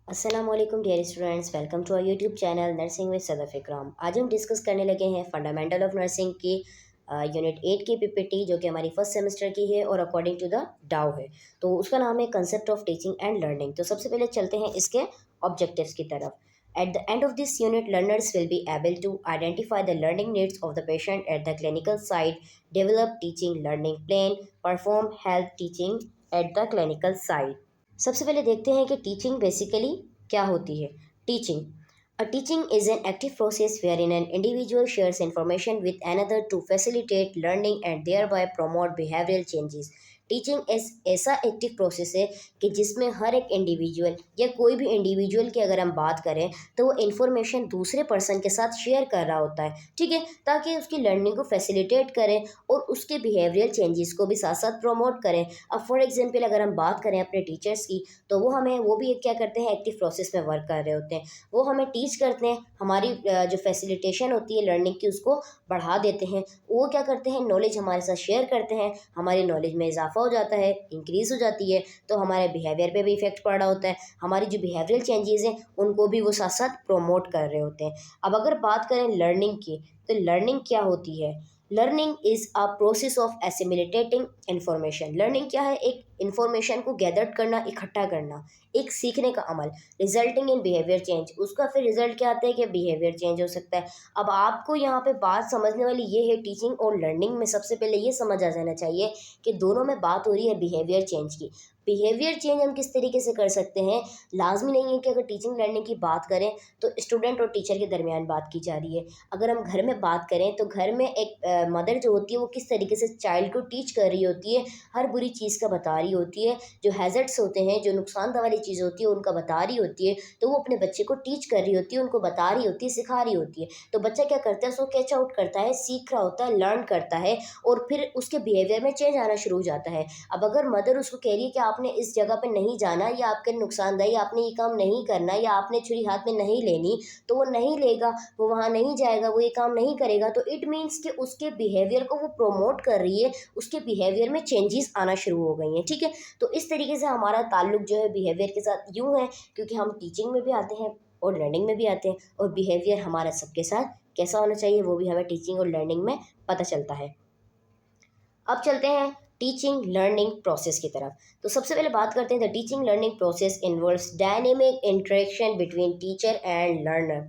अस्सलामुअलैकुम dear students, welcome to our YouTube channel nursing with Sadaf Ikram. आज हम डिस्कस करने लगे हैं फंडामेंटल ऑफ नर्सिंग की यूनिट 8 की पीपीटी, जो कि हमारी फर्स्ट सेमेस्टर की है और अकॉर्डिंग टू द डाउ है। तो उसका नाम है concept of teaching and learning. तो सबसे पहले चलते हैं इसके ऑब्जेक्टिव्स की तरफ। At the end of this unit, learners will be able to identify the learning needs of the patient at the clinical site, develop teaching learning plan, perform health teaching at the clinical site। सबसे पहले देखते हैं कि teaching basically क्या होती है। Teaching, uh teaching is an active process where in an individual shares information with another to facilitate learning and there by promote behavioural changes. Teaching ऐसा active process है कि जिसमें हर एक इंडिविजुअल या कोई भी इंडिविजुअल की अगर हम बात करें तो वो इन्फॉर्मेशन दूसरे पर्सन के साथ शेयर कर रहा होता है, ठीक है, ताकि उसकी लर्निंग को फैसिलिटेट करें और उसके बिहेवियरल चेंजेस को भी साथ साथ प्रमोट करें। अब फॉर एग्जांपल अगर हम बात करें अपने टीचर्स की, तो वो भी क्या करते हैं, एक्टिव प्रोसेस में वर्क कर रहे होते हैं। वो हमें टीच करते हैं, हमारी जो फैसिलिटेशन होती है लर्निंग की उसको बढ़ा देते हैं। वो क्या करते हैं, नॉलेज हमारे साथ शेयर करते हैं, हमारी नॉलेज में इजाफा हो जाता है, इंक्रीज़ हो जाती है, तो हमारे बिहेवियर पे भी इफेक्ट पड़ रहा होता है। हमारी जो बिहेवियरल चेंजेस हैं उनको भी वो साथ साथ प्रोमोट कर रहे होते हैं। अब अगर बात करें लर्निंग की, तो लर्निंग क्या होती है? Learning is a process of assimilating information. Learning क्या है? एक इन्फॉर्मेशन को गैदर करना, इकट्ठा करना, एक सीखने का अमल, रिजल्टिंग इन बिहेवियर चेंज। उसका फिर रिजल्ट क्या आता है कि बिहेवियर चेंज हो सकता है। अब आपको यहाँ पे बात समझने वाली ये है, टीचिंग और लर्निंग में सबसे पहले ये समझ आ जाना चाहिए कि दोनों में बात हो रही है बिहेवियर चेंज की। बिहेवियर चेंज हम किस तरीके से कर सकते हैं? लाजमी नहीं है कि अगर टीचिंग लर्निंग की बात करें तो स्टूडेंट और टीचर के दरमियान बात की जा रही है। अगर हम घर में बात करें तो घर में एक मदर जो होती है वो किस तरीके से चाइल्ड को टीच कर रही होती है, हर बुरी चीज़ का बता रही होती है, जो हैज़र्ड्स होते हैं, जो नुकसानदा वाली चीज़ होती है उनका बता रही होती है, तो वो अपने बच्चे को टीच कर रही होती है, उनको बता रही होती है, सिखा रही होती है। तो बच्चा क्या करता है, उसको कैच आउट करता है, सीख रहा होता है, लर्न करता है, और फिर उसके बिहेवियर में चेंज आना शुरू हो जाता है। अब अगर मदर उसको कह रही है कि आपने इस जगह पे नहीं जाना, या आपके लिए नुकसानदायक, या आपने ये काम नहीं करना, या आपने छुरी हाथ में नहीं लेनी, तो वो नहीं लेगा, वो वहाँ नहीं जाएगा, वो ये काम नहीं करेगा, तो इट मीन्स कि उसके बिहेवियर को वो प्रोमोट कर रही है, उसके बिहेवियर में चेंजेस आना शुरू हो गई हैं, ठीक है। तो इस तरीके से हमारा ताल्लुक जो है बिहेवियर के साथ यूँ है, क्योंकि हम टीचिंग में भी आते हैं और लर्निंग में भी आते हैं, और बिहेवियर हमारा सबके साथ कैसा होना चाहिए वो भी हमें टीचिंग और लर्निंग में पता चलता है। अब चलते हैं टीचिंग लर्निंग प्रोसेस की तरफ। तो सबसे पहले बात करते हैं, the teaching learning process involves dynamic interaction between teacher and learner.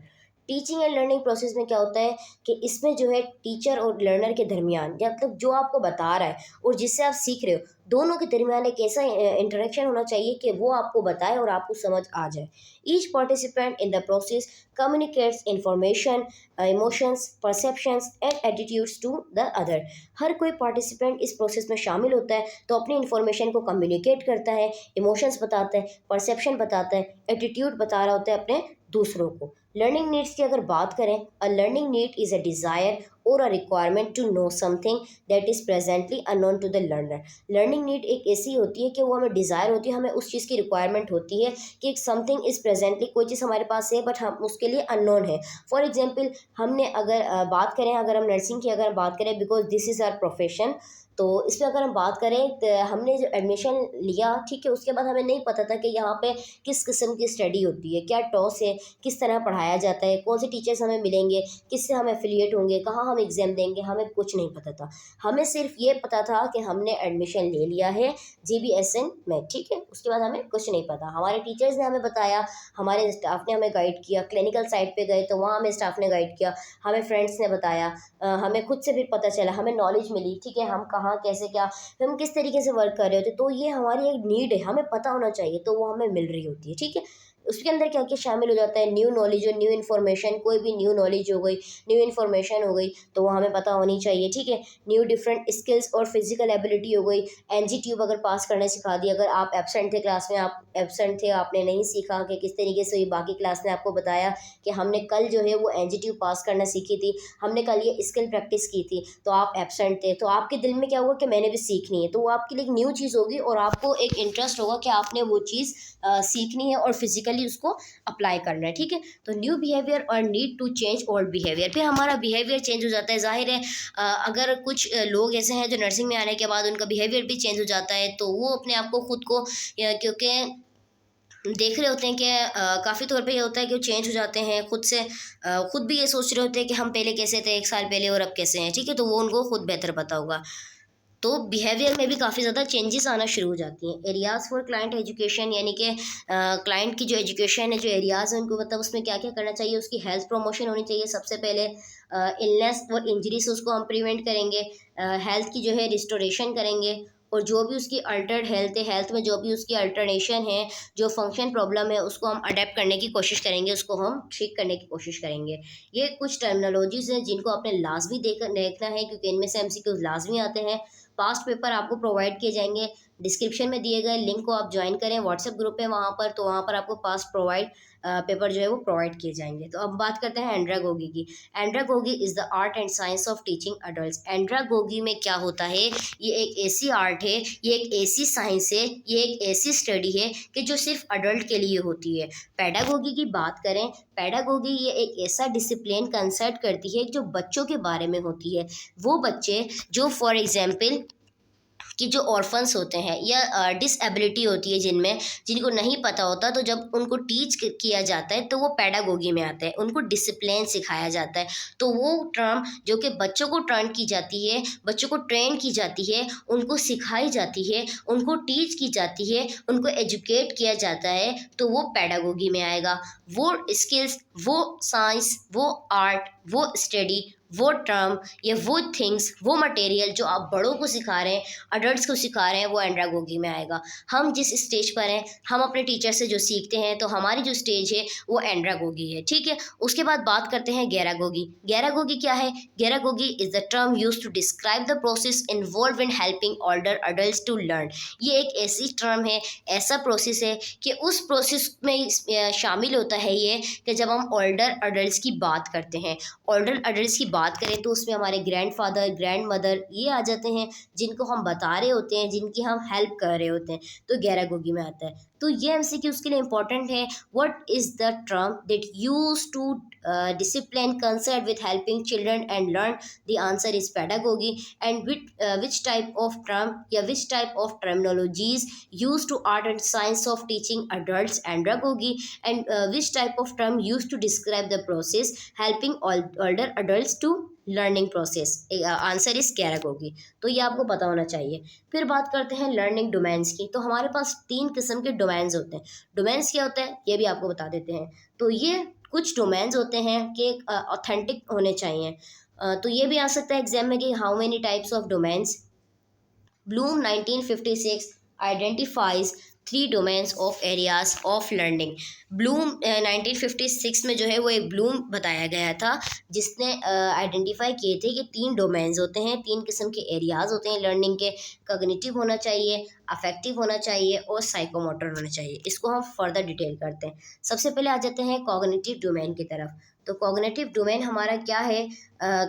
Teaching and learning process में क्या होता है कि इसमें जो है टीचर और लर्नर के दरमियान, या मतलब जो आपको बता रहा है और जिससे आप सीख रहे हो, दोनों के दरमियान एक ऐसा इंटरेक्शन होना चाहिए कि वो आपको बताए और आपको समझ आ जाए। Each participant in the process communicates information, emotions, perceptions and attitudes to the other. हर कोई पार्टिसिपेंट इस प्रोसेस में शामिल होता है तो अपनी इन्फॉर्मेशन को कम्युनिकेट करता है, इमोशंस बताता है, परसेप्शन बताता है, एटीट्यूड बता रहा होता है अपने दूसरों को। लर्निंग नीड्स की अगर बात करें, a learning need is a desire और a requirement to know something that is presently unknown to the learner. Learning need एक ऐसी होती है कि वो हमें डिज़ायर होती है, हमें उस चीज़ की रिक्वायरमेंट होती है कि समथिंग इज़ प्रेजेंटली, कोई चीज़ हमारे पास है बट हम उसके लिए अननोन है। फॉर एग्जाम्पल, हमने अगर बात करें, अगर हम नर्सिंग की अगर बात करें, because this is our profession, तो इसमें अगर हम बात करें तो हमने जो एडमिशन लिया, ठीक है, उसके बाद हमें नहीं पता था कि यहाँ पे किस किस्म की स्टडी होती है, क्या टॉस है, किस तरह पढ़ाया जाता है, कौन से टीचर्स हमें मिलेंगे, किससे हम एफिलिएट होंगे, कहाँ हम एग्ज़ाम देंगे, हमें कुछ नहीं पता था। हमें सिर्फ ये पता था कि हमने एडमिशन ले लिया है जीबीएसएन में, ठीक है, उसके बाद हमें कुछ नहीं पता। हमारे टीचर्स ने हमें बताया, हमारे स्टाफ ने हमें गाइड किया, क्लिनिकल साइट पे गए तो वहाँ हमें स्टाफ ने गाइड किया, हमें फ्रेंड्स ने बताया, हमें खुद से फिर पता चला, हमें नॉलेज मिली, ठीक है, हम कहाँ कैसे क्या, हम किस तरीके से वर्क कर रहे होते, तो ये हमारी एक नीड है, हमें पता होना चाहिए, तो वो हमें मिल रही होती है, ठीक है। उसके अंदर क्या क्या शामिल हो जाता है, न्यू नॉलेज और न्यू इन्फॉर्मेशन, कोई भी न्यू नॉलेज हो गई, न्यू इन्फॉर्मेशन हो गई, तो वो हमें पता होनी चाहिए, ठीक है। न्यू डिफरेंट स्किल्स और फिजिकल एबिलिटी हो गई, एनजी ट्यूब अगर पास करने सिखा दी, अगर आप एब्सेंट थे क्लास में, आप एब्सेंट थे, आपने नहीं सीखा कि किस तरीके से, बाकी क्लास ने आपको बताया कि हमने कल जो है वो एनजी ट्यूब पास करना सीखी थी, हमने कल ये स्किल प्रैक्टिस की थी, तो आप एब्सेंट थे, तो आपके दिल में क्या हुआ कि मैंने भी सीखनी है, तो वो आपके लिए एक न्यू चीज़ होगी और आपको एक इंटरेस्ट होगा कि आपने वो चीज़ सीखनी है और फिजिकली उसको अप्लाई करना है, ठीक है। तो न्यू बिहेवियर और need to change old behaviour, फिर हमारा बिहेवियर चेंज हो जाता है। जाहिर है अगर कुछ लोग ऐसे हैं जो नर्सिंग में आने के बाद उनका बिहेवियर भी चेंज हो जाता है, तो वो अपने आप को खुद को क्योंकि देख रहे होते हैं कि काफ़ी तौर पे ये होता है कि वो चेंज हो जाते हैं खुद से, खुद भी ये सोच रहे होते हैं कि हम पहले कैसे थे 1 साल पहले और अब कैसे हैं, ठीक है? तो वो उनको खुद बेहतर पता होगा। तो बिहेवियर में भी काफ़ी ज़्यादा चेंजेस आना शुरू हो जाती हैं। एरियाज़ फॉर क्लाइंट एजुकेशन, यानी कि क्लाइंट की जो एजुकेशन है, जो एरियाज़ हैं उनको मतलब उसमें क्या-क्या करना चाहिए, उसकी हेल्थ प्रमोशन होनी चाहिए सबसे पहले। इलनेस और इंजरी से उसको हम प्रिवेंट करेंगे। हेल्थ की जो है रिस्टोरेशन करेंगे, और जो भी उसकी अल्टर्ड हेल्थ है, हेल्थ में जो भी उसकी अल्टरनेशन है, जो फंक्शन प्रॉब्लम है, उसको हम अडेप्ट करने की कोशिश करेंगे, उसको हम ठीक करने की कोशिश करेंगे। ये कुछ टर्मिनोलॉजीज़ हैं जिनको आपने लाज़मी देखना है, क्योंकि इनमें से एमसीक्यूज़ लाज़मी आते हैं। पास्ट पेपर आपको प्रोवाइड किए जाएंगे, डिस्क्रिप्शन में दिए गए लिंक को आप ज्वाइन करें, व्हाट्सएप ग्रुप है वहाँ पर, तो वहाँ पर आपको पास्ट पेपर जो है वो प्रोवाइड किए जाएंगे। तो अब बात करते हैं एंड्रागोगी की। Andragogy is the art and science of teaching adult. Andragogy में क्या होता है, ये एक ऐसी आर्ट है, ये एक ऐसी साइंस है, ये एक ऐसी स्टडी है कि जो सिर्फ अडल्ट के लिए होती है। पेडागोगी की बात करें, पेडागोगी ये एक ऐसा डिसिप्लिन कंसर्ट करती है जो बच्चों के बारे में होती है। वो बच्चे जो फॉर एग्जाम्पल कि जो ऑर्फन्स होते हैं या डिसेबिलिटी होती है जिनमें, जिनको नहीं पता होता, तो जब उनको टीच किया जाता है तो वो पेडागोगी में आता है, उनको डिसिप्लिन सिखाया जाता है। तो वो टर्म जो कि बच्चों को ट्रेन की जाती है, बच्चों को ट्रेन की जाती है, उनको सिखाई जाती है, उनको टीच की जाती है, उनको एजुकेट किया जाता है, तो वो पेडागोगी में आएगा। वो स्किल्स, वो साइंस, वो आर्ट, वो स्टडी, वो टर्म या वो थिंग्स, वो मटेरियल जो आप बड़ों को सिखा रहे हैं, अडल्ट्स को सिखा रहे हैं, वो एंड्रागोगी में आएगा। हम जिस स्टेज पर हैं, हम अपने टीचर से जो सीखते हैं, तो हमारी जो स्टेज है वो एंड्रागोगी है, ठीक है? उसके बाद बात करते हैं गैरागोगी। गैरागोगी क्या है? Geragogy is the term use to describe the process involve in helping older adult to learn. ये एक ऐसी टर्म है, ऐसा प्रोसेस है कि उस प्रोसेस में शामिल होता है ये, कि जब हम ओल्डर अडल्ट की बात करते हैं, ओल्डर अडल्ट की बात करें तो उसमें हमारे ग्रैंडफादर, ग्रैंड मदर ये आ जाते हैं, जिनको हम बता रहे होते हैं, जिनकी हम हेल्प कर रहे होते हैं, तो गैरागोगी में आता है। तो ये एमसीक्यू उसके लिए इंपॉर्टेंट है। What is the term that use to discipline concerned with helping children and learn? The answer is pedagogy. And which type of term, या which type of terminologies used to art and science of teaching adults? Andragogy. And which type of term used to describe the process helping older adults to learning process? Answer is geragogy. तो ये आपको पता होना चाहिए। फिर बात करते हैं लर्निंग डोमेन्स की। तो हमारे पास 3 किस्म के डोमेन्स होते हैं। डोमेन्स क्या होता है ये भी आपको बता देते हैं। तो ये कुछ डोमेन्स होते हैं कि ऑथेंटिक होने चाहिए। तो ये भी आ सकता है एग्जाम में कि how many types of domains. Bloom 1956 identifies 3 domains of areas of learning. Bloom 1956 में जो है वो एक ब्लूम बताया गया था, जिसने आइडेंटिफाई किए थे कि 3 डोमेन्स होते हैं, 3 किस्म के एरियाज होते हैं लर्निंग के। कॉग्निटिव होना चाहिए, अफेक्टिव होना चाहिए और साइकोमोटर होना चाहिए। इसको हम फर्दर डिटेल करते हैं। सबसे पहले आ जाते हैं कॉग्निटिव डोमेन की तरफ। तो कॉग्निटिव डोमेन हमारा क्या है?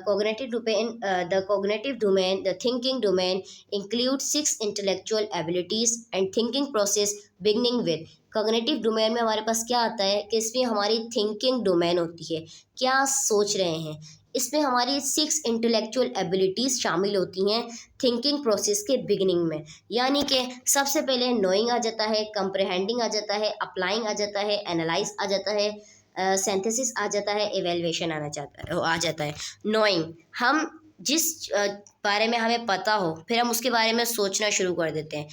Cognitive domain, the cognitive domain, the thinking domain include 6 intellectual abilities and thinking process beginning with। Cognitive domain में हमारे पास क्या आता है कि इसमें हमारी थिंकिंग डोमेन होती है, क्या सोच रहे हैं। इसमें हमारी 6 इंटेलेक्चुअल एबिलिटीज़ शामिल होती हैं थिंकिंग प्रोसेस के बिगिनिंग में। यानी कि सबसे पहले नोइंग आ जाता है, कंप्रहेंडिंग आ जाता है, अप्लाइंग आ जाता है, एनालाइज आ जाता है, सिंथेसिस आ जाता है, इवेल्युएशन आ जाता है। नोइंग, हम जिस बारे में हमें पता हो, फिर हम उसके बारे में सोचना शुरू कर देते हैं।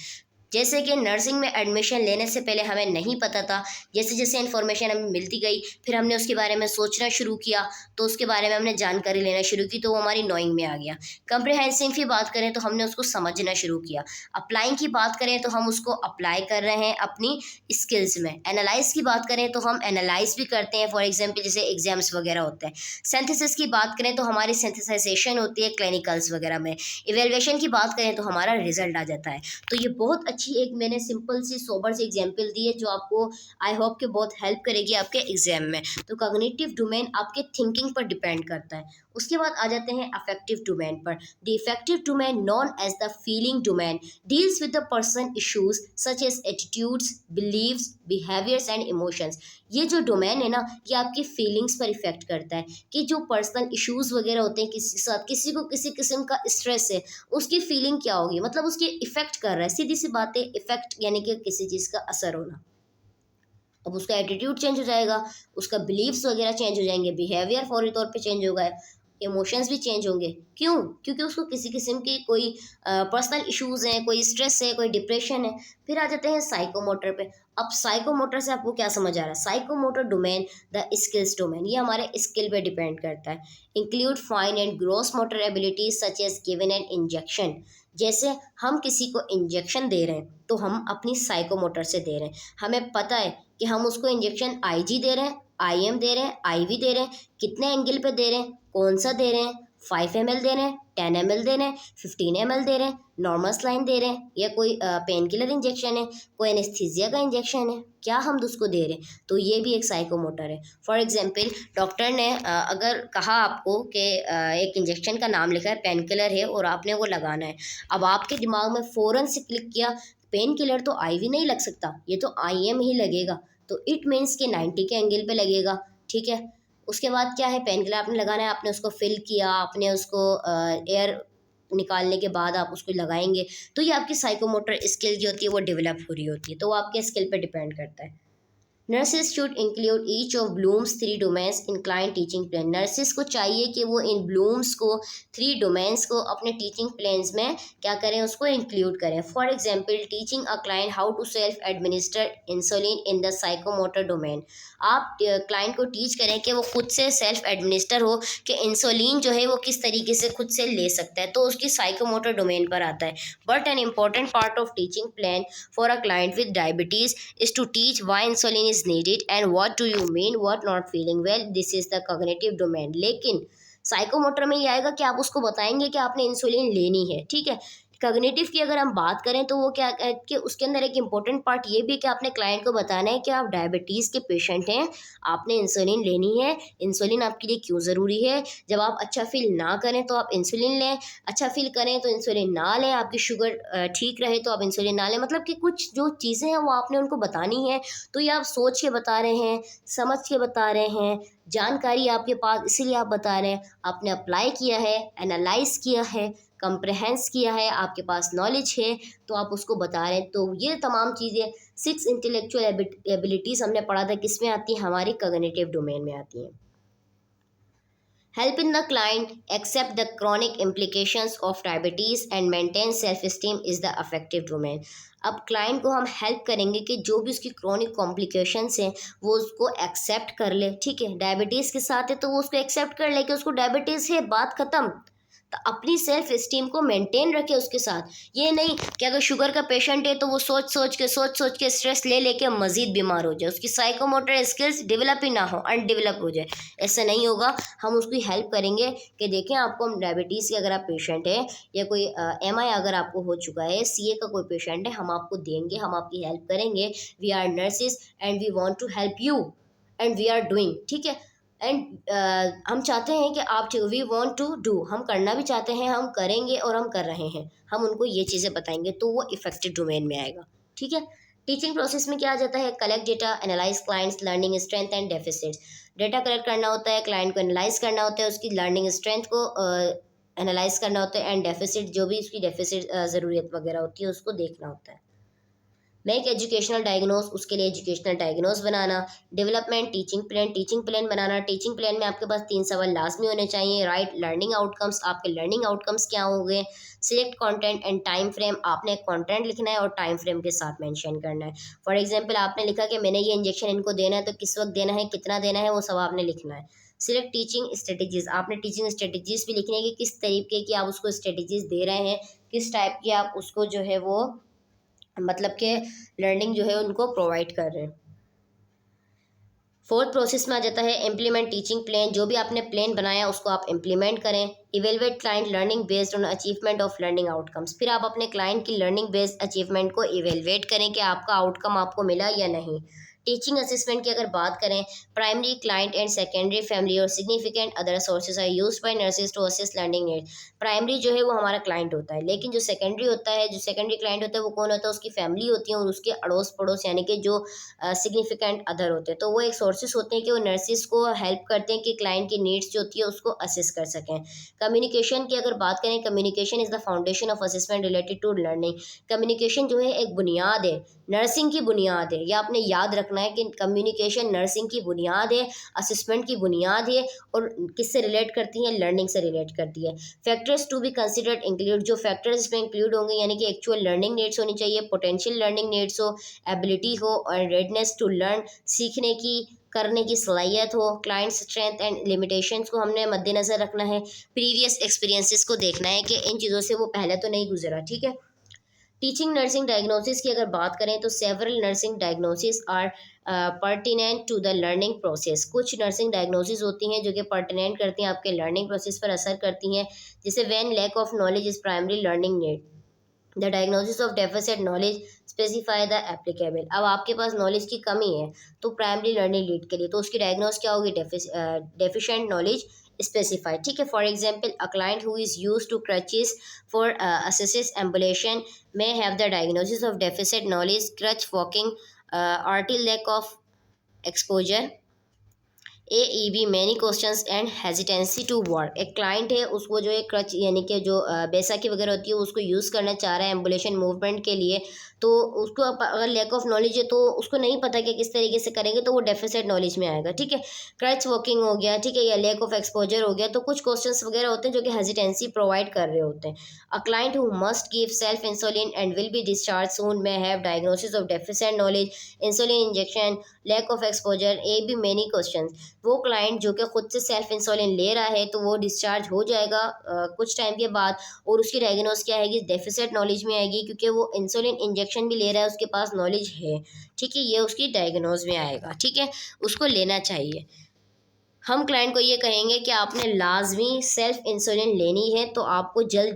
जैसे कि नर्सिंग में एडमिशन लेने से पहले हमें नहीं पता था, जैसे जैसे इन्फॉर्मेशन हमें मिलती गई, फिर हमने उसके बारे में सोचना शुरू किया, तो उसके बारे में हमने जानकारी लेना शुरू की, तो वो हमारी नोइंग में आ गया। कंप्रिहेंसिव की बात करें तो हमने उसको समझना शुरू किया। अप्लाइंग की बात करें तो हम उसको अप्लाई कर रहे हैं अपनी स्किल्स में। एनालाइज की बात करें तो हम एनालाइज भी करते हैं, फॉर एग्जाम्पल जैसे एग्जाम्स वगैरह होते हैं। सिंथेसिस की बात करें तो हमारी सिंथेसाइजेशन होती है क्लिनिकल्स वगैरह में। इवेल्युएशन की बात करें तो हमारा रिजल्ट आ जाता है। तो ये बहुत अच्छी एक मैंने सिंपल सी सोबर सी एग्जांपल दी है, जो आपको आई होप कि बहुत हेल्प करेगी आपके एग्जाम में। तो कॉग्निटिव डोमेन आपके थिंकिंग पर डिपेंड करता है। उसके बाद आ जाते हैं अफेक्टिव डोमेन पर। The affective domain known as the feeling domain deals with the person issues such as attitudes, beliefs, behaviours and emotions. ये जो डोमेन है ना, ये आपकी फीलिंग्स पर इफेक्ट करता है कि जो पर्सनल इश्यूज वगैरह होते हैं किसी के साथ, किसी को किसी किस्म का स्ट्रेस है, उसकी फीलिंग क्या होगी, मतलब उसकी इफेक्ट कर रहा है। सीधी सी बात है, इफेक्ट यानी कि किसी चीज़ का असर होना। अब उसका एटीट्यूड चेंज हो जाएगा, उसका बिलीव्स वगैरह चेंज हो जाएंगे, बिहेवियर फौरी तौर पे चेंज होगा, इमोशंस भी चेंज होंगे। क्यों? क्योंकि उसको किसी किस्म की कोई पर्सनल इश्यूज हैं, कोई स्ट्रेस है, कोई डिप्रेशन है। फिर आ जाते हैं साइकोमोटर पे। अब साइकोमोटर से आपको क्या समझ आ रहा है? Psychomotor domain, the skills domain, ये हमारे स्किल पे डिपेंड करता है। Include fine and gross motor abilities such as given an injection. जैसे हम किसी को इंजेक्शन दे रहे हैं तो हम अपनी साइकोमोटर से दे रहे हैं। हमें पता है कि हम उसको इंजेक्शन आईजी दे रहे हैं, आईएम दे रहे हैं, आईवी दे रहे हैं, कितने एंगल पे दे रहे हैं, कौन सा दे रहे हैं, 5 ml दे रहे हैं, 10 ml दे रहे हैं, 15 ml दे रहे हैं, नॉर्मल स्लाइन दे रहे हैं, या कोई पेन किलर इंजेक्शन है, कोई एनेस्थीसिया का इंजेक्शन है, क्या हम उसको दे रहे हैं। तो ये भी एक साइकोमोटर है। फॉर एग्जांपल, डॉक्टर ने अगर कहा आपको कि एक इंजेक्शन का नाम लिखा है, पेन किलर है और आपने वो लगाना है। अब आपके दिमाग में फ़ौरन से क्लिक किया, पेन किलर तो आईवी नहीं लग सकता, ये तो आईएम ही लगेगा। तो इट मीन्स कि 90 के एंगल पे लगेगा, ठीक है। उसके बाद क्या है, पेन किलर आपने लगाना है, आपने उसको फिल किया, आपने उसको एयर निकालने के बाद आप उसको लगाएंगे। तो ये आपकी साइकोमोटर स्किल जो होती है वो डेवलप हो रही होती है। तो वो आपके स्किल पे डिपेंड करता है। Nurses should include each of Bloom's 3 domains in client teaching plan. नर्सेस को चाहिए कि वो इन ब्लूम्स को, 3 डोमेन्स को अपने टीचिंग प्लान्स में क्या करें, उसको इंक्लूड करें। For example, teaching a client how to self administer insulin in the psychomotor domain. आप क्लाइंट को टीच करें कि वो खुद से सेल्फ एडमिनिस्टर हो, कि इंसुलिन जो है वो किस तरीके से खुद से ले सकता है, तो उसकी साइकोमोटर डोमेन पर आता है। But an important part of teaching plan for a client with diabetes is to teach why insulin is needed and what do you mean what not feeling well. This is the cognitive domain. लेकिन psychomotor में ये आएगा कि आप उसको बताएंगे कि आपने इंसुलिन लेनी है, ठीक है। कॉग्निटिव की अगर हम बात करें तो वो क्या है कि उसके अंदर एक इम्पोर्टेंट पार्ट ये भी है कि आपने क्लाइंट को बताना है कि आप डायबिटीज़ के पेशेंट हैं, आपने इंसुलिन लेनी है, इंसुलिन आपके लिए क्यों ज़रूरी है। जब आप अच्छा फील ना करें तो आप इंसुलिन लें, अच्छा फील करें तो इंसुलिन ना लें, आपकी शुगर ठीक रहे तो आप इंसुलिन ना लें। मतलब कि कुछ जो चीज़ें हैं वो आपने उनको बतानी है। तो ये आप सोच के बता रहे हैं, समझ के बता रहे हैं, जानकारी आपके पास इसीलिए आप बता रहे हैं। आपने अप्लाई किया है, एनालाइज किया है, कंप्रहेंस किया है, आपके पास नॉलेज है, तो आप उसको बता रहे हैं। तो ये तमाम चीज़ें 6 इंटेलेक्चुअल एबिलिटीज़ हमने पढ़ा था, किस में आती है, हमारी कॉग्निटिव डोमेन में आती हैं। Helping the client accept the chronic implications of diabetes and maintain self-esteem is the affective domain. अब क्लाइंट को हम हेल्प करेंगे कि जो भी उसकी क्रोनिक कॉम्प्लिकेशंस हैं वो उसको एक्सेप्ट कर ले, ठीक है। डायबिटीज़ के साथ है तो वो उसको एक्सेप्ट कर ले कि उसको डायबिटीज़ है, बात ख़त्म। तो अपनी सेल्फ इस्टीम को मेंटेन रखे उसके साथ। ये नहीं कि अगर शुगर का पेशेंट है तो वो सोच सोच के स्ट्रेस ले लेके मज़ीद बीमार हो जाए, उसकी साइकोमोटर स्किल्स डेवलप ही ना हो, अनडेवलप हो जाए। ऐसा नहीं होगा। हम उसकी हेल्प करेंगे कि देखें, आपको डायबिटीज़ के अगर आप पेशेंट है, या कोई MI अगर आपको हो चुका है, CA का कोई पेशेंट है, हम आपको देंगे, हम आपकी हेल्प करेंगे। We are nurses and we want to help you and we are doing, ठीक है। एंड हम चाहते हैं कि आप, वी वॉन्ट टू डू, हम करना भी चाहते हैं, हम करेंगे और हम कर रहे हैं। हम उनको ये चीज़ें बताएंगे तो वो इफेक्टिव डोमेन में आएगा, ठीक है। टीचिंग प्रोसेस में क्या आ जाता है, collect data, analyse clients learning strength and deficits. Data collect करना होता है, क्लाइंट को एनालाइज करना होता है, उसकी लर्निंग स्ट्रेंथ को एनालाइज करना होता है, एंड डेफिसिट, जो भी उसकी डेफिसिट ज़रूरत वगैरह होती है उसको देखना होता है। मेक एजुकेशनल डायग्नोस, उसके लिए एजुकेशनल डायग्नोस बनाना। डेवलपमेंट टीचिंग प्लान बनाना। टीचिंग प्लान में आपके पास 3 सवाल लाजमी होने चाहिए। राइट लर्निंग आउटकम्स, आपके लर्निंग आउटकम्स क्या होंगे। Select content and time frame, आपने कंटेंट लिखना है और टाइम फ्रेम के साथ मेंशन करना है। फॉर एग्जांपल, आपने लिखा कि मैंने ये इंजेक्शन इनको देना है, तो किस वक्त देना है, कितना देना है, वो सब आपने लिखना है। सिलेक्ट टीचिंग स्ट्रेटजीज, आपने टीचिंग स्ट्रेटजीज भी लिखनी है कि किस तरीके की आप उसको स्ट्रेटजीज दे रहे हैं, किस टाइप की आप उसको जो है वो मतलब कि लर्निंग जो है उनको प्रोवाइड कर रहे हैं। फोर्थ प्रोसेस में आ जाता है इम्प्लीमेंट टीचिंग प्लान। जो भी आपने प्लान बनाया उसको आप इम्प्लीमेंट करें। Evaluate client learning based on achievement of learning outcomes, फिर आप अपने क्लाइंट की लर्निंग बेस्ड अचीवमेंट को इवेलुएट करें कि आपका आउटकम आपको मिला या नहीं। टीचिंग असिस्मेंट की अगर बात करें, primary client and secondary family और significant other sources are used by nurses to assist learning needs. Primary जो है वो हमारा क्लाइंट होता है, लेकिन जो सेकेंडरी होता है, जो सेकेंडरी क्लाइंट होता है वो कौन होता है, उसकी फैमिली होती है और उसके अड़ोस पड़ोस, यानी कि जो सिग्निफिकेंट अदर होते हैं। तो वो एक सोर्सेज होते हैं कि वो नर्सिस को हेल्प करते हैं कि क्लाइंट की नीड्स जो होती है उसको असिस्ट कर सकें। कम्युनिकेशन की अगर बात करें, communication is the foundation of assessment related to learning. Communication जो है एक बुनियाद है, नर्सिंग की बुनियाद है, यह आपने याद रखना रखना है कि कम्युनिकेशन नर्सिंग की बुनियाद है, असिस्मेंट की बुनियाद है और किससे रिलेट करती है, लर्निंग से रिलेट करती है। Factors to be considered include, जो फैक्टर्स इसमें इंक्लूड होंगे यानी कि एक्चुअल लर्निंग नीड्स होनी चाहिए, पोटेंशियल लर्निंग नीड्स हो, एबिलिटी हो और रेडनेस टू लर्न, सीखने की करने की सलाहियत हो, क्लाइंट स्ट्रेंथ एंड लिमिटेशंस को हमने मद्देनज़र रखना है, प्रीवियस एक्सपीरियंसेस को देखना है कि इन चीज़ों से वो पहले तो नहीं गुजरा। ठीक है। टीचिंग नर्सिंग डायग्नोसिस की अगर बात करें तो several nursing diagnosis are pertinent to the learning process. कुछ नर्सिंग डायग्नोसिस होती हैं जो कि पर्टिनेंट करती हैं, आपके लर्निंग प्रोसेस पर असर करती हैं, जैसे when lack of knowledge is primary learning need, the diagnosis of deficit knowledge specify the applicable. अब आपके पास नॉलेज की कमी है तो प्राइमरी लर्निंग लीड के लिए तो उसकी डायग्नोस क्या होगी, डेफिशिएंट नॉलेज स्पेसिफाई। ठीक है। For example a client who is use to crutches for assisted ambulation may have the diagnosis of deficit knowledge, crutch walking, arterial lack of exposure, AEB many questions and hesitancy to work। एक client है, उसको जो है creche यानी कि जो बैसाखी वगैरह होती है उसको यूज़ करना चाह रहा है एम्बुलेशन मूवमेंट के लिए, तो उसको अगर लैक ऑफ नॉलेज है तो उसको नहीं पता कि किस तरीके से करेंगे, तो वो डेफिसिट नॉलेज में आएगा। ठीक है। क्रच वॉकिंग हो गया, ठीक है, या लैक ऑफ एक्सपोजर हो गया, तो कुछ क्वेश्चंस वगैरह होते हैं जो कि हेजिटेंसी प्रोवाइड कर रहे होते हैं। A client who must give self insulin and will be discharge soon may have diagnosis of deficit knowledge, insulin injection, lack of exposure, A B many question. वो क्लाइंट जो कि खुद से सेल्फ इंसुलिन ले रहा है तो वो डिस्चार्ज हो जाएगा कुछ टाइम के बाद, और उसकी डायग्नोस क्या आएगी, डेफिसिट नॉलेज में आएगी, क्योंकि वो इंसुलिन इंजेक्शन भी ले रहा है, उसके पास नॉलेज है। ठीक है, ये उसकी डायग्नोस में आएगा। ठीक है, उसको लेना चाहिए। हम क्लाइंट को ये कहेंगे कि आपने लाजमी सेल्फ इंसुलिन लेनी है तो आपको जल्द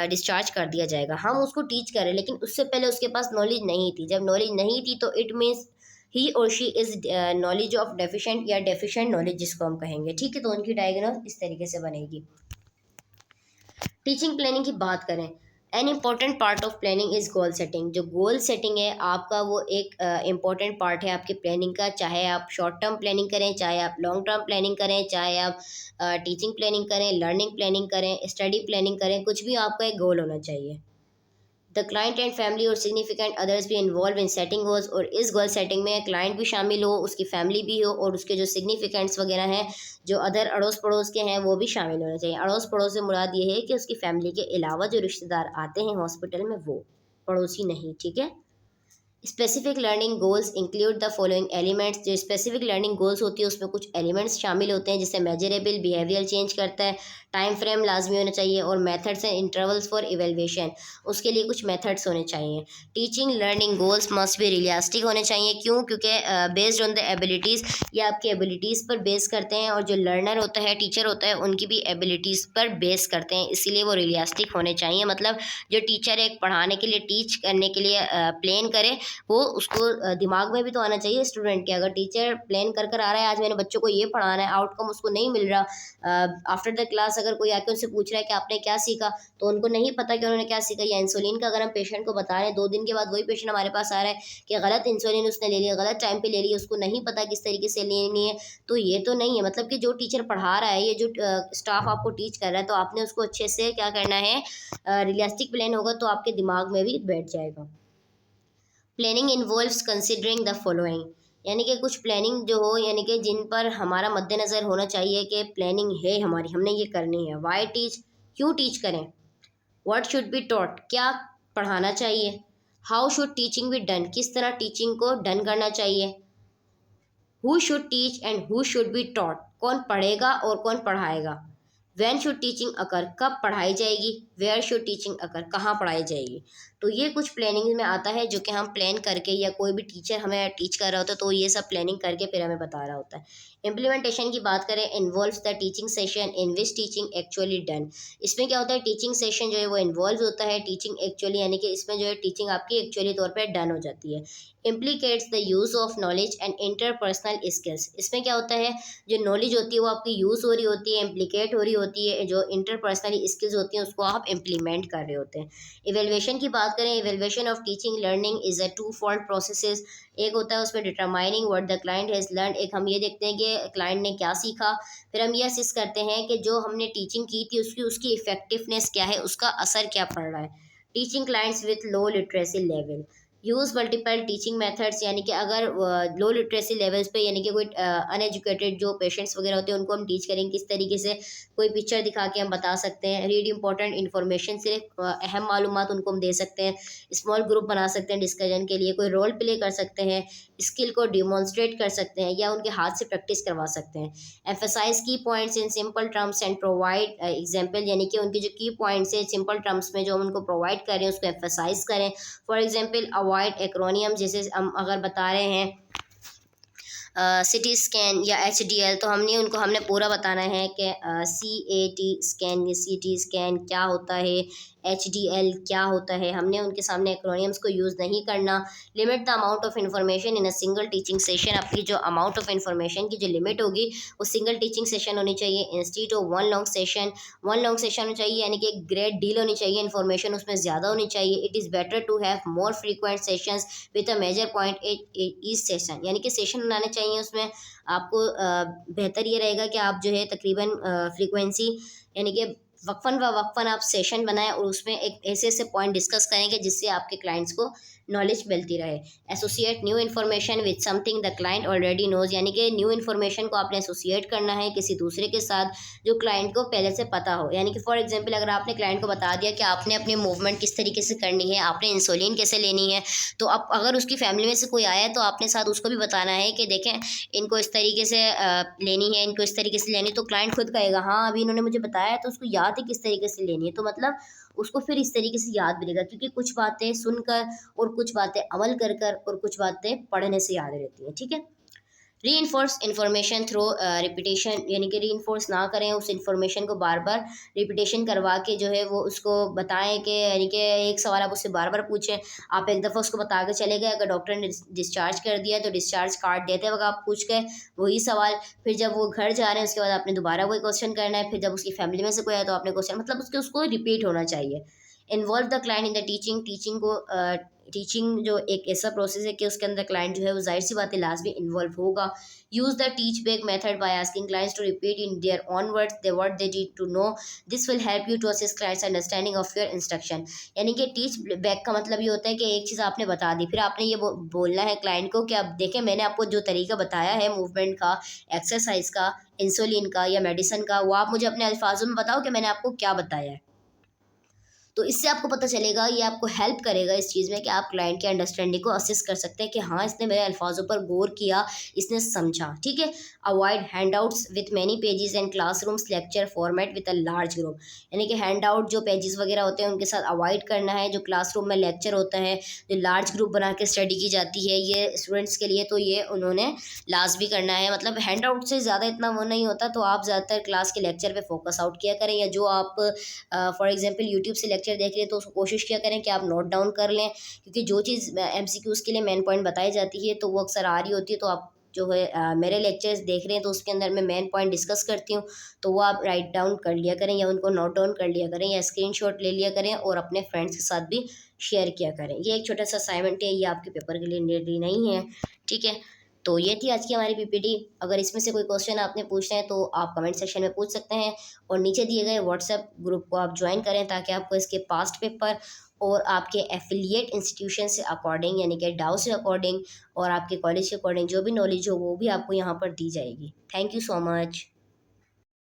डिस्चार्ज कर दिया जाएगा। हम उसको टीच करें लेकिन उससे पहले उसके पास नॉलेज नहीं थी। जब नॉलेज नहीं थी तो इट मीन्स ही और she is knowledge of deficient या डेफिशिएंट नॉलेज जिसको हम कहेंगे। ठीक है, तो उनकी डायग्नोस इस तरीके से बनेगी। टीचिंग प्लानिंग की बात करें, an important part of planning is goal setting. जो गोल सेटिंग है आपका वो एक इम्पॉर्टेंट पार्ट है आपकी प्लानिंग का, चाहे आप शॉर्ट टर्म प्लानिंग करें, चाहे आप लॉन्ग टर्म प्लानिंग करें, चाहे आप टीचिंग प्लानिंग करें, लर्निंग प्लानिंग करें, स्टडी प्लानिंग करें, कुछ भी आपका एक गोल होना चाहिए। द क्लाइंट एंड फैमिली और सिग्निफिकेंट अदर्स भी इन्वॉल्व इन सेटिंग गोल्स, और इस गोल सेटिंग में क्लाइंट भी शामिल हो, उसकी फैमिली भी हो, और उसके जो सिग्निफिकेंट्स वगैरह हैं, जो अदर अड़ोस पड़ोस के हैं, वो भी शामिल होने चाहिए। अड़ोस पड़ोस से मुराद ये है कि उसकी फैमिली के अलावा जो रिश्तेदार आते हैं हॉस्पिटल में वो, पड़ोसी नहीं। ठीक है। Specific learning goals include the following elements. जो स्पेसिफिक लर्निंग गोल्स होती है उसमें कुछ एलिमेंट्स शामिल होते हैं, जैसे मेजरेबल, बिहेवियर चेंज करता है, टाइम फ्रेम लाजमी होना चाहिए, और methods and intervals for evaluation, उसके लिए कुछ मेथड्स होने चाहिए। Teaching learning goals must be realistic होने चाहिए। क्यों? क्योंकि बेस्ड ऑन द एबिलिटीज़, ये आपकी एबिलिटीज़ पर बेस करते हैं, और जो लर्नर होता है, टीचर होता है, उनकी भी एबिलिटीज़ पर बेस करते हैं, इसीलिए वो रियलिस्टिक होने चाहिए। मतलब जो टीचर एक पढ़ाने के लिए, टीच करने के लिए प्लान करे, वो उसको दिमाग में भी तो आना चाहिए स्टूडेंट के। अगर टीचर प्लान कर कर आ रहा है आज मैंने बच्चों को ये पढ़ाना है, आउटकम उसको नहीं मिल रहा, आफ्टर द क्लास अगर कोई आके उनसे पूछ रहा है कि आपने क्या सीखा, तो उनको नहीं पता कि उन्होंने क्या सीखा। या इंसुलिन का अगर हम पेशेंट को बता रहे हैं, 2 दिन के बाद वही पेशेंट हमारे पास आ रहा है कि गलत इंसुलिन उसने ले लिया, गलत टाइम पे ले लिया, उसको नहीं पता किस तरीके से लेनी है, तो ये तो नहीं है। मतलब कि जो टीचर पढ़ा रहा है, ये जो स्टाफ आपको टीच कर रहा है, तो आपने उसको अच्छे से क्या करना है, रियलिस्टिक प्लान होगा तो आपके दिमाग में भी बैठ जाएगा। Planning involves considering the following, यानी कि कुछ प्लानिंग जो हो, यानी कि जिन पर हमारा मद्देनज़र होना चाहिए कि प्लानिंग है हमारी, हमने ये करनी है। वाई टीच, क्यों टीच करें, व्हाट शुड बी टॉट, क्या पढ़ाना चाहिए, how should teaching be done, किस तरह टीचिंग को डन करना चाहिए, who should teach and who should be taught, कौन पढ़ेगा और कौन पढ़ाएगा, व्हेन शुड टीचिंग अकर, कब पढ़ाई जाएगी, वेयर शुड टीचिंग अकर, कहाँ पढ़ाई जाएगी। तो ये कुछ प्लानिंग में आता है जो कि हम प्लान करके, या कोई भी टीचर हमें टीच कर रहा होता है तो ये सब प्लानिंग करके फिर हमें बता रहा होता है। इम्प्लीमेंटेशन की बात करें, involves the teaching session in which teaching actually done. इसमें क्या होता है, टीचिंग सेशन जो है वो इन्वॉल्व होता है टीचिंग एक्चुअली, यानी कि इसमें जो है टीचिंग आपकी एक्चुअली तौर पर डन हो जाती है। Implicates the use of knowledge and interpersonal skills. इसमें क्या होता है, जो नॉलेज होती है वो आपकी यूज़ हो रही होती है, इम्प्लीकेट हो रही होती है, जो इंटरपर्सनल स्किल्स होती हैं उसको आप इम्प्लीमेंट कर रहे होते हैं। इवेल्युएशन की बात करें, evaluation of teaching learning is a two fold processes. एक होता है उसमें determining what the client has learn, एक हम ये देखते हैं कि क्लाइंट ने क्या सीखा, फिर हम ये असिस्ट करते हैं कि जो हमने टीचिंग की थी उसकी इफेक्टिवनेस क्या है, उसका असर क्या पड़ रहा है। Teaching clients with low literacy level, use multiple teaching methods, यानी कि अगर लो लिटरेसी लेवल्स पे, यानी कि कोई अनएजुकेटेड जो पेशेंट्स वगैरह होते हैं उनको हम टीच करेंगे किस तरीके से, कोई पिक्चर दिखा के हम बता सकते हैं। रीड इंपॉर्टेंट इन्फॉर्मेशन, सिर्फ अहम मालूमात उनको हम दे सकते हैं। स्मॉल ग्रुप बना सकते हैं डिस्कशन के लिए, कोई रोल प्ले कर सकते हैं, स्किल को डिमॉन्स्ट्रेट कर सकते हैं या उनके हाथ से प्रैक्टिस करवा सकते हैं। एम्फेसाइज की points in simple terms and provide example, यानी कि उनके जो की पॉइंट्स है सिंपल टर्म्स में जो हम उनको प्रोवाइड कर रहे हैं उसको एम्फेसाइज करें। फॉर एग्जाम्पल अवॉइड एक्रोनियम, जैसे हम अगर बता रहे हैं CT स्कैन या HDL, तो हमने पूरा बताना है कि CAT स्कैन या CT स्कैन क्या होता है, HDL क्या होता है। हमने उनके सामने एक्रोनियम्स को यूज़ नहीं करना। Limit the amount of information in a single teaching session, आपकी जो अमाउंट ऑफ इन्फॉर्मेशन की जो लिमिट होगी वो सिंगल टीचिंग सेशन होनी चाहिए institute of one long session. One long session होनी चाहिए, यानी कि एक ग्रेट डील होनी चाहिए, इन्फॉर्मेशन उसमें ज़्यादा होनी चाहिए। It is better to have more frequent sessions with a major point each session, यानी कि सेशन बनाने चाहिए उसमें आपको बेहतर ये रहेगा कि आप जो है तकरीबन फ्रीक्वेंसी, यानी कि वक्फन आप सेशन बनाएं और उसमें एक ऐसे ऐसे पॉइंट डिस्कस करेंगे जिससे आपके क्लाइंट्स को नॉलेज मिलती रहे। Associate new information with something the client already knows, यानी कि न्यू इन्फॉर्मेशन को आपने एसोसिएट करना है किसी दूसरे के साथ जो क्लाइंट को पहले से पता हो। यानी कि फॉर एग्जांपल अगर आपने क्लाइंट को बता दिया कि आपने अपनी मूवमेंट किस तरीके से करनी है, आपने इंसुलिन कैसे लेनी है, तो अब अगर उसकी फैमिली में से कोई आया है तो आपने साथ उसको भी बताना है कि देखें इनको इस तरीके से लेनी है, इनको इस तरीके से लेनी है। तो क्लाइंट खुद कहेगा हाँ अभी इन्होंने मुझे बताया है तो उसको याद है किस तरीके से लेनी है, तो मतलब उसको फिर इस तरीके से याद भी रहेगा, क्योंकि कुछ बातें सुनकर और कुछ बातें अमल कर कर और कुछ बातें पढ़ने से याद रहती हैं। ठीक है। री इन्फोर्स इन्फॉर्मेशन थ्रू रिपीटेशन, यानी कि री इन्फोर्स ना करें उस इन्फॉर्मेशन को, बार बार रिपीटेशन करवा के जो है वो उसको बताएं कि, यानी कि एक सवाल आप उससे बार बार पूछें। आप एक दफ़ा उसको बता के चले गए, अगर डॉक्टर ने डिस्चार्ज कर दिया तो डिस्चार्ज कार्ड देते वक्त आप पूछ गए वही सवाल, फिर जब वो घर जा रहे हैं उसके बाद आपने दोबारा वही क्वेश्चन करना है, फिर जब उसकी फैमिली में से कोई आया तो आपने क्वेश्चन, मतलब उसको रिपीट होना चाहिए। Involve the client in the teaching, teaching जो एक ऐसा प्रोसेस है कि उसके अंदर क्लाइंट जो है वो जाहिर सी बात है लाजमी इन्वॉल्व होगा। Use the teach back method by asking clients to repeat in their own words they what they need to know, this will help you to assist clients understanding of your instruction. यानी कि teach back का मतलब ये होता है कि एक चीज़ आपने बता दी, फिर आपने ये बोलना है क्लाइंट को कि अब देखें मैंने आपको जो तरीका बताया है मूवमेंट का, एक्सरसाइज का, इंसुलिन का या मेडिसिन का, वो आप मुझे अपने अल्फाजों में बताओ कि मैंने आपको क्या बताया है। तो इससे आपको पता चलेगा, ये आपको हेल्प करेगा इस चीज़ में कि आप क्लाइंट के अंडरस्टैंडिंग को असिस्ट कर सकते हैं कि हाँ इसने मेरे अल्फाजों पर गौर किया, इसने समझा। ठीक है। Avoid handouts with many pages and classrooms lecture format with a large group, यानी कि हैंडआउट जो पेजेस वगैरह होते हैं उनके साथ अवॉइड करना है। जो क्लासरूम में लेक्चर होता है, जो लार्ज ग्रुप बना के स्टडी की जाती है ये स्टूडेंट्स के लिए, तो ये उन्होंने लाजमी करना है। मतलब हैंडआउट से ज़्यादा इतना वो नहीं होता, तो आप ज़्यादातर क्लास के लेक्चर पर फोकस आउट किया करें, या जो आप फॉर एग्जांपल यूट्यूब से लेक्चर देख रहे हैं तो उसको कोशिश किया करें कि आप नोट डाउन कर लें, क्योंकि जो चीज़ MCQs के लिए मेन पॉइंट बताई जाती है तो वो अक्सर आ रही होती है। तो आप जो है मेरे लेक्चर्स देख रहे हैं तो उसके अंदर मैं मेन पॉइंट डिस्कस करती हूँ, तो वो आप राइट डाउन कर लिया करें या उनको नोट डाउन कर लिया करें या स्क्रीनशॉट ले लिया करें और अपने फ्रेंड्स के साथ भी शेयर किया करें। ये एक छोटा सा असाइनमेंट है, ये आपके पेपर के लिए रेडी नहीं है। ठीक है। तो ये थी आज की हमारी PPT। अगर इसमें से कोई क्वेश्चन आपने पूछना है तो आप कमेंट सेक्शन में पूछ सकते हैं, और नीचे दिए गए व्हाट्सएप ग्रुप को आप ज्वाइन करें ताकि आपको इसके पास्ट पेपर और आपके एफिलिएट इंस्टीट्यूशन से अकॉर्डिंग, यानी कि डाउ से अकॉर्डिंग और आपके कॉलेज के अकॉर्डिंग जो भी नॉलेज हो वो भी आपको यहाँ पर दी जाएगी। Thank you so much.